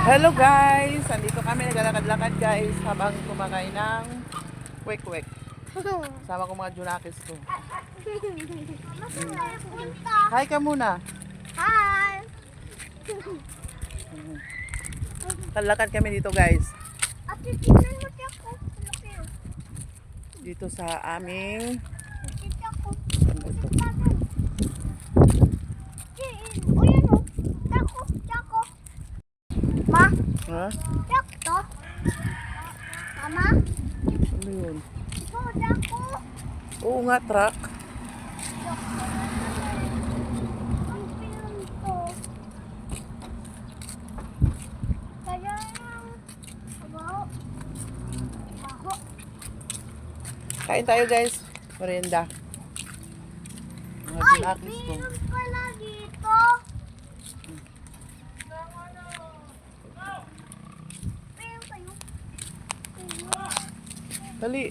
Hello guys! Andito kami naglalakad-lakad guys habang kumakain ng kwek-kwek. Sama ko mga junakis ko. Hi ka muna. Hi! Kalakad kami dito guys. Ate, tignan mo siya ko. Dito sa aming... Tignan ko. Ano ito? O yan o. Tako, tako. Ma, Ha? tak to. Mama, Ano yun? ito, tako. Oo nga, truck. Ang film ko. Kaya lang. Abo. Ako. Kain tayo guys. Merienda. Mga Ay, junakis ko. meron pala dito. Meron kayo. Dali.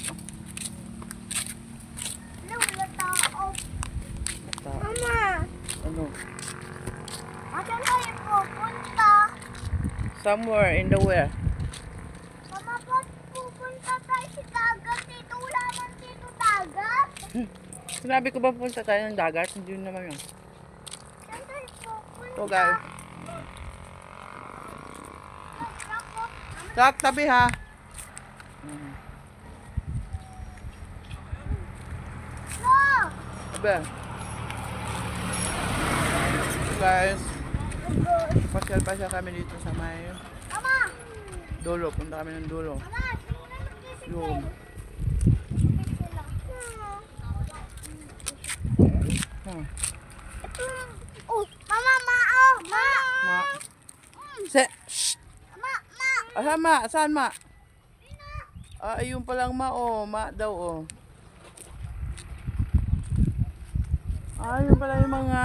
Wala tao. Basta, Mama, ano? asan tayo pupunta? Somewhere in the where? Mama, ba't pupunta tayo sa dagat dito? Wala man dito dagat. Sinabi ko ba punta tayo ng dagat? Hindi yun naman yun. Saan tayo pupunta? Ito guys. Ako. Truck, tabi ha. No! Tabi. Guys, pasyal-pasyal kami dito sa may Mama! dulo. Punta kami ng dulo. Mama, tingnan mo kasi Yung, sila. huh. Ito. Oh, mama, ma, oh, ma. Ma. Shh. Ma, ma. Asan ma? Saan ma? Ah, ayun palang ma, oh. Ma daw, oh. Ah, yun pala yung mga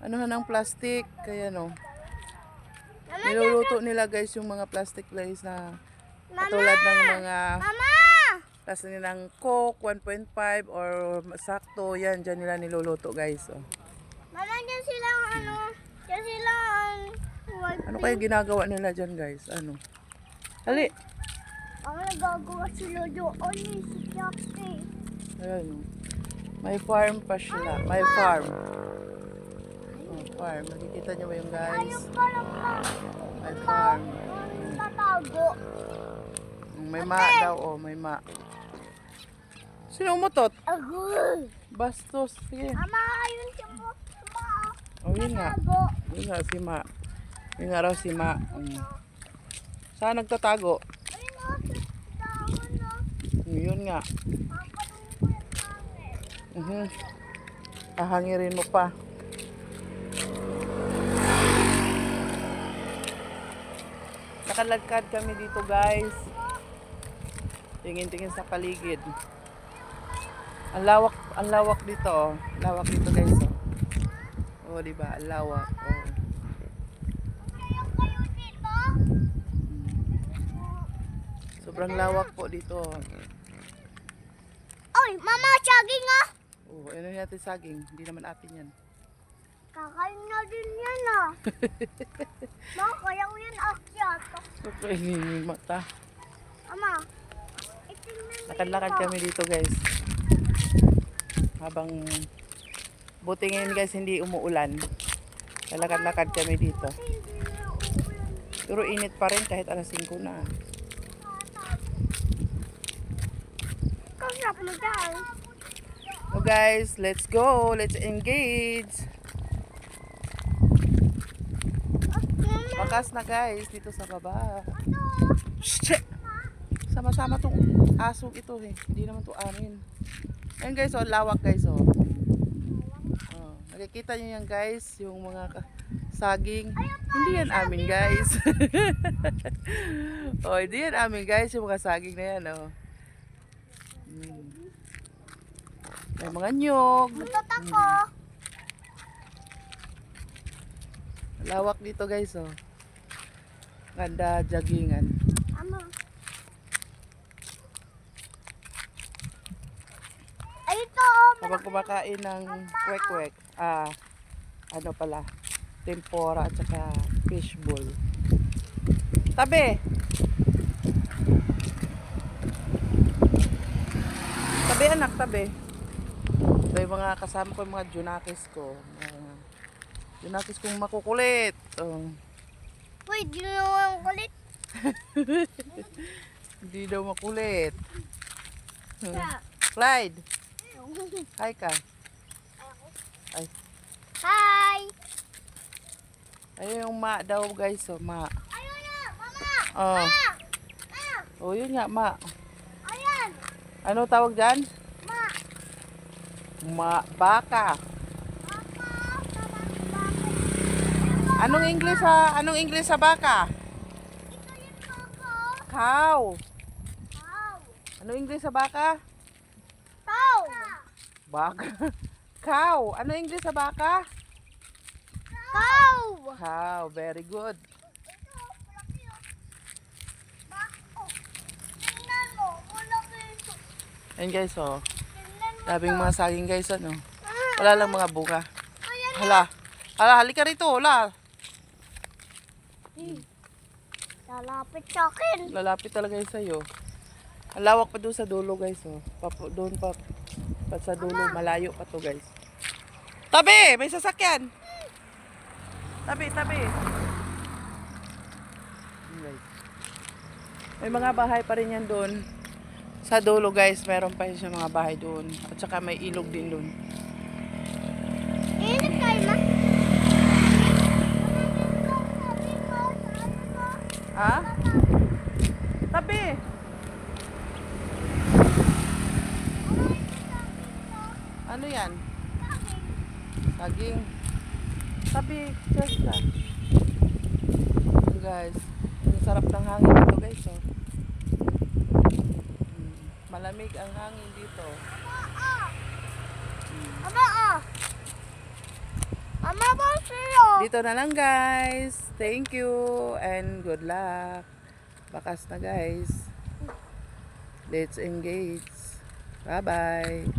anuhan ng plastic. Kaya no. Niluluto nila guys yung mga plastic guys na katulad ng mga Mama! plastic ng Coke 1.5 or sakto. Yan, dyan nila niluluto guys. Oh. Mama, dyan silang ano, dyan silang Ano kaya ginagawa nila dyan guys? Ano? Hali. ang nagagawa sila doon ni si Jackie. Ayan, oh. May farm pa sila. May farm. Oh, farm. Nakikita nyo ba yung guys? Ayun pala ma. May farm. Tatago. May ma daw, oh. May ma. Sino umutot? Agoy. Bastos. Sige. Ama, ayun siya po. Ma. Oh, yun nga. Tatago. Yun nga si ma. Yun nga raw si ma. Saan nagtatago? Ayun o, sa dahon o. Yun nga. Papatungo ko yung hangin. Ahangirin mo pa. Nakalagkad kami dito guys. Tingin-tingin sa paligid. Ang lawak dito oh. Lawak dito guys oh. Oh, di ba? Ang lawak. Oh. Kaya kayo dito? Sobrang lawak po dito. Oy, mama, saging ah. Oh, ano natin saging? Hindi naman atin yan. Kakain na din yan ah. Ma, kaya ko yan akyat. Okay, yung mata. Ama, itingnan mo Lakad-lakad kami dito guys. Habang buti ngayon guys hindi umuulan. Lalakad-lakad kami dito. Pero init pa rin kahit alas 5 na. Kasap mo dyan. So guys, let's go. Let's engage. Bakas na guys dito sa baba. Shit! Sama-sama tong asong ito eh. Hindi naman to amin. Ayan guys, oh, lawak guys oh. Oh, nakikita niyo yan guys, yung mga saging. Hindi yan amin guys. Oh, hindi yan amin guys, yung mga saging na yan oh. May mga nyog. Butot ako. Lawak dito guys oh. Ganda jaggingan. Ama. Ay, ito oh. Kapag kumakain ng kwek-kwek, ano pala, tempura at saka fishball. Tabi. Tabi anak, tabi. Ito yung mga kasama ko, yung mga junakis ko. Junakis kong makukulit. Oh. Uy, di naman kulit. Hindi daw makulit. Ka. Clyde, hi ka. Ay, Hi! ayun yung ma daw guys, oh, ma. Ayun na, mama! Oh, Ma! oh yun nga, ma. Ayan! Ano tawag dyan? Ma! Baka. Papa! Anong English sa baka? Ito yung koko. Cow. Cow! Anong English sa baka? Cow! Baka. Cow. Ano English sa baka? Cow! Cow. Very good. Ito, malaki yun. Bako. Tingnan mo, malaki ito. Ayan guys, oh. Tingnan mo Daming to. mga saging guys, ano. Ah, Wala lang mga bunga. ayan na. Hala. Hala, halika rito, hala. Lalapit sa akin. Lalapit talaga yun sa'yo. Ang lawak pa doon sa dulo guys, oh. Doon pa sa dulo, malayo pa to guys. Tabi! May sasakyan! Tabi, tabi. Yun, guys. May mga bahay pa rin yan doon. Sa dulo guys, meron pa siya mga bahay doon. At saka may ilog din doon. Inip kayo ma. Ha? Tabi! Ano yan? Saging. Tabi, Chesta. Guys, ang sarap ng hangin dito guys, oh. Malamig ang hangin dito. Ama ah. Ama ba siyo? Dito na lang guys. Thank you and good luck. Bakas na guys. Let's engage. Bye-bye.